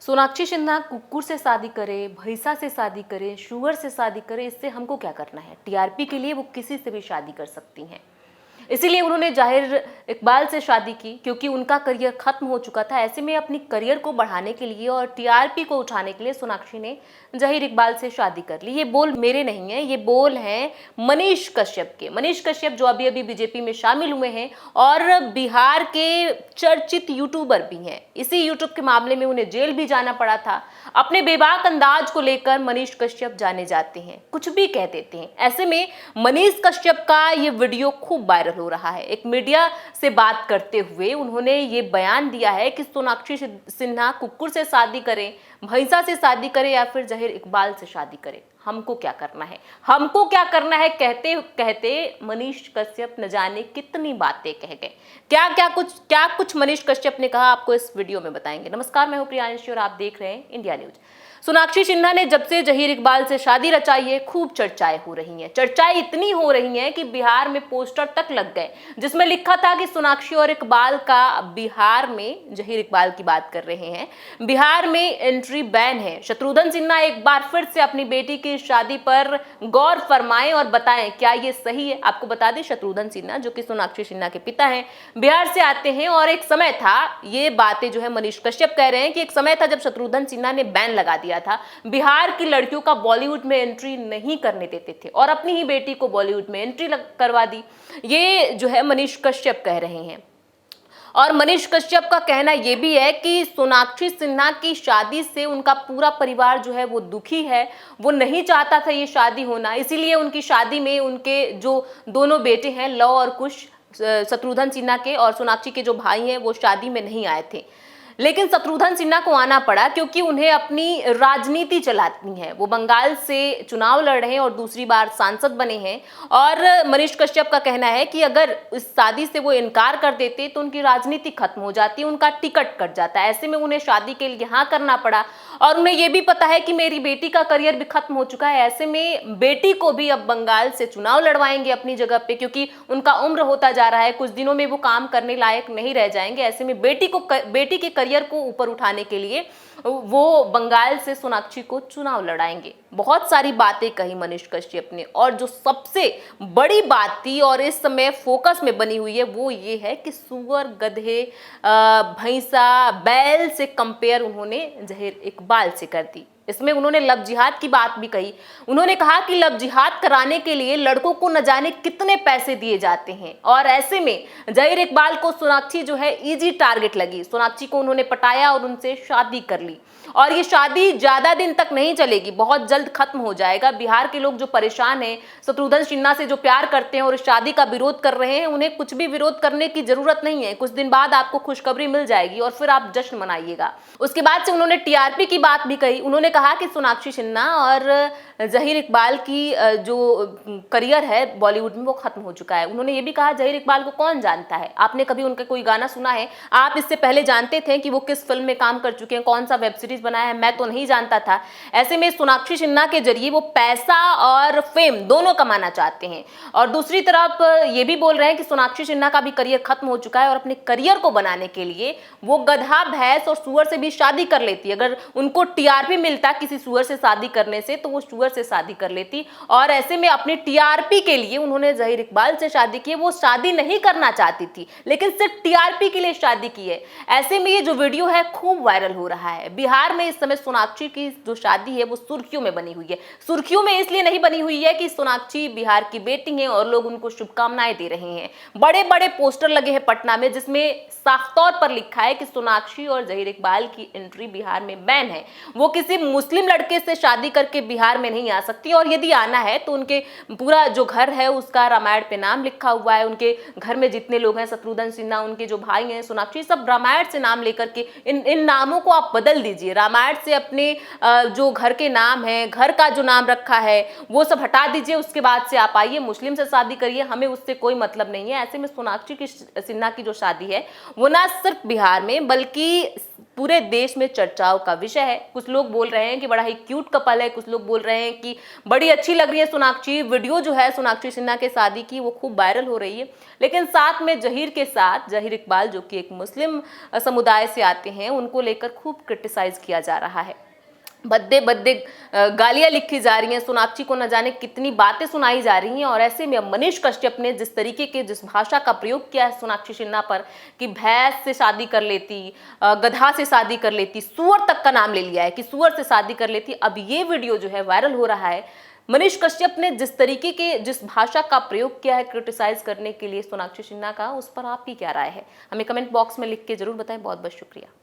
सोनाक्षी सिन्हा कुक्कुर से शादी करे, भैंसा से शादी करे, शुअर से शादी करे, इससे हमको क्या करना है। टीआरपी के लिए वो किसी से भी शादी कर सकती हैं। इसीलिए उन्होंने जाहिर इकबाल से शादी की क्योंकि उनका करियर खत्म हो चुका था। ऐसे में अपनी करियर को बढ़ाने के लिए और टीआरपी को उठाने के लिए सोनाक्षी ने जाहिर इकबाल से शादी कर ली। ये बोल मेरे नहीं है, ये बोल हैं मनीष कश्यप के। मनीष कश्यप जो अभी अभी बीजेपी में शामिल हुए हैं और बिहार के चर्चित यूट्यूबर भी हैं। इसी यूट्यूब के मामले में उन्हें जेल भी जाना पड़ा था। अपने बेबाक अंदाज को लेकर मनीष कश्यप जाने जाते हैं, कुछ भी कह देते हैं। ऐसे में मनीष कश्यप का ये वीडियो खूब वायरल हो रहा है। एक मीडिया से बात करते हुए उन्होंने ये बयान दिया है कि सोनाक्षी सिन्हा कुक्कुर से शादी करें, भैंसा से शादी करे या फिर जाहिर इकबाल से शादी करे, हमको क्या करना है, हमको क्या करना है कहते कहते मनीष कश्यप न जाने कितनी बातें कह गए। क्या कुछ मनीष कश्यप ने कहा, आपको इस वीडियो में बताएंगे। नमस्कार, मैं हूं प्रियांशी और आप देख रहे हैं इंडिया न्यूज। सोनाक्षी सिन्हा ने जब से जहीर इकबाल से शादी रचाई है, खूब चर्चाएं हो रही हैं। चर्चाएं इतनी हो रही हैं कि बिहार में पोस्टर तक लग गए जिसमें लिखा था कि सोनाक्षी और इकबाल का बिहार में, जहीर इकबाल की बात कर रहे हैं, बिहार में एंट्री बैन है। शत्रुघ्न सिन्हा एक बार फिर से अपनी बेटी की शादी पर गौर फरमाएं और बताएं क्या ये सही है। आपको बता दें, शत्रुघ्न सिन्हा जो कि सोनाक्षी सिन्हा के पिता हैं, बिहार से आते हैं और एक समय था, ये बातें जो है मनीष कश्यप कह रहे हैं कि एक समय था जब शत्रुघ्न सिन्हा ने बैन लगा दिया था, बिहार की लड़कियों का बॉलीवुड में एंट्री नहीं करने देते थे और अपनी ही बेटी को बॉलीवुड में एंट्री करवा दी। ये जो है मनीष कश्यप कह रहे हैं। और मनीष कश्यप का कहना यह भी है कि सोनाक्षी सिन्हा की शादी से उनका पूरा परिवार जो है वो दुखी है, वो नहीं चाहता था ये शादी होना। इसीलिए उनकी शादी में उनके जो दोनों बेटे हैं, लव और कुश, शत्रुघ्न सिन्हा के और सोनाक्षी के जो भाई हैं, वो शादी में नहीं आए थे। लेकिन शत्रुघ्न सिन्हा को आना पड़ा क्योंकि उन्हें अपनी राजनीति चलानी है। वो बंगाल से चुनाव लड़ रहे हैं और दूसरी बार सांसद बने हैं। और मनीष कश्यप का कहना है कि अगर इस शादी से वो इनकार कर देते तो उनकी राजनीति खत्म हो जाती, उनका टिकट कट जाता। ऐसे में उन्हें शादी के लिए हाँ करना पड़ा और उन्हें यह भी पता है कि मेरी बेटी का करियर भी खत्म हो चुका है। ऐसे में बेटी को भी अब बंगाल से चुनाव लड़वाएंगे अपनी जगह पे, क्योंकि उनका उम्र होता जा रहा है, कुछ दिनों में वो काम करने लायक नहीं रह जाएंगे। ऐसे में बेटी के करियर को ऊपर उठाने के लिए वो बंगाल से सोनाक्षी को चुनाव लड़ाएंगे। बहुत सारी बातें कही मनीष कश्यप ने और जो सबसे बड़ी बात थी और इस समय फोकस में बनी हुई है वो ये है कि सुअर, गधे, भैंसा, बैल से कंपेयर उन्होंने जहीर इकबाल से कर दी। इसमें उन्होंने लव जिहाद की बात भी कही। उन्होंने कहा कि लव जिहाद कराने के लिए लड़कों को न जाने कितने पैसे दिए जाते हैं और ऐसे में जहीर इकबाल को सोनाक्षी जो है इजी टारगेट लगी। सोनाक्षी को उन्होंने पटाया और उनसे शादी कर ली और ये शादी ज्यादा दिन तक नहीं चलेगी, बहुत जल्द खत्म हो जाएगा। बिहार के लोग जो परेशान हैं, शत्रुघ्न सिन्हा से जो प्यार करते हैं और इस शादी का विरोध कर रहे हैं, उन्हें कुछ भी विरोध करने की जरूरत नहीं है। कुछ दिन बाद आपको खुशखबरी मिल जाएगी और फिर आप जश्न मनाइएगा। उसके बाद से उन्होंने टीआरपी की बात भी कही। उन्होंने कहा कि सोनाक्षी सिन्हा और जहीर इकबाल की जो करियर है बॉलीवुड में वो खत्म हो चुका है। उन्होंने ये भी कहा जहीर इकबाल को कौन जानता है, आपने कभी उनका कोई गाना सुना है, आप इससे पहले जानते थे कि वो किस फिल्म में काम कर चुके हैं, कौन सा वेब सीरीज बनाया है, मैं तो नहीं जानता था। ऐसे में सोनाक्षी सिन्हा के जरिए वो पैसा और फेम दोनों कमाना चाहते हैं और दूसरी तरफ ये भी बोल रहे हैं कि सोनाक्षी सिन्हा का भी करियर खत्म हो चुका है और अपने करियर को बनाने के लिए वो गधा, भैंस और सुअर से भी शादी कर लेती। अगर उनको टीआरपी मिलता किसी सुअर से शादी करने से तो वो सुअर से शादी कर लेती और ऐसे में अपनी टीआरपी के लिए उन्होंने जहीर इकबाल से शादी की। वो शादी नहीं करना चाहती थी लेकिन सिर्फ टीआरपी के लिए शादी की है। ऐसे में ये जो वीडियो है खूब वायरल हो रहा है। बिहार में इस समय सोनाक्षी की जो शादी है वो सुर्खियों में बनी हुई है। सुर्खियों में इसलिए नहीं बनी हुई है कि सोनाक्षी बिहार की बेटी है और लोग उनको शुभकामनाएं दे रहे हैं। बड़े बड़े पोस्टर लगे हैं पटना में जिसमें साफ तौर पर लिखा है कि सोनाक्षी और जहीर इकबाल की एंट्री बिहार में बैन है। वो किसी मुस्लिम लड़के से शादी करके बिहार में नहीं आ सकती और यदि आना है तो उनके पूरा जो घर है उसका रामायण पे नाम लिखा हुआ है। उनके घर में जितने लोग हैं, शत्रुघ्न सिन्हा, उनके जो भाई हैं, सोनाक्षी, सब रामायण से नाम लेकर के इन नामों को आप बदल दीजिए। रामायण से अपने जो घर के नाम है, घर का जो नाम रखा है वो सब हटा दीजिए, उसके बाद से आप आइए मुस्लिम से शादी करिए, हमें उससे कोई मतलब नहीं है। ऐसे में सोनाक्षी सिन्हा की जो शादी है वो ना सिर्फ बिहार में बल्कि पूरे देश में चर्चाओं का विषय है। कुछ लोग बोल रहे हैं कि बड़ा ही क्यूट कपल है, कुछ लोग बोल रहे हैं कि बड़ी अच्छी लग रही है सोनाक्षी। वीडियो जो है सोनाक्षी सिन्हा के शादी की वो खूब वायरल हो रही है, लेकिन साथ में जहीर के साथ जहीर इकबाल जो कि एक मुस्लिम समुदाय से आते हैं उनको लेकर खूब क्रिटिसाइज किया जा रहा है। भद्दे भद्दे गालियां लिखी जा रही हैं, सोनाक्षी को न जाने कितनी बातें सुनाई जा रही हैं। और ऐसे में अब मनीष कश्यप ने जिस भाषा का प्रयोग किया है सोनाक्षी सिन्हा पर कि भैंस से शादी कर लेती, गधा से शादी कर लेती, सुअर तक का नाम ले लिया है कि सुअर से शादी कर लेती। अब ये वीडियो जो है वायरल हो रहा है। मनीष कश्यप ने जिस भाषा का प्रयोग किया है क्रिटिसाइज करने के लिए सोनाक्षी सिन्हा का, उस पर आपकी क्या राय है? हमें कमेंट बॉक्स में लिख के जरूर बताएं। बहुत बहुत शुक्रिया।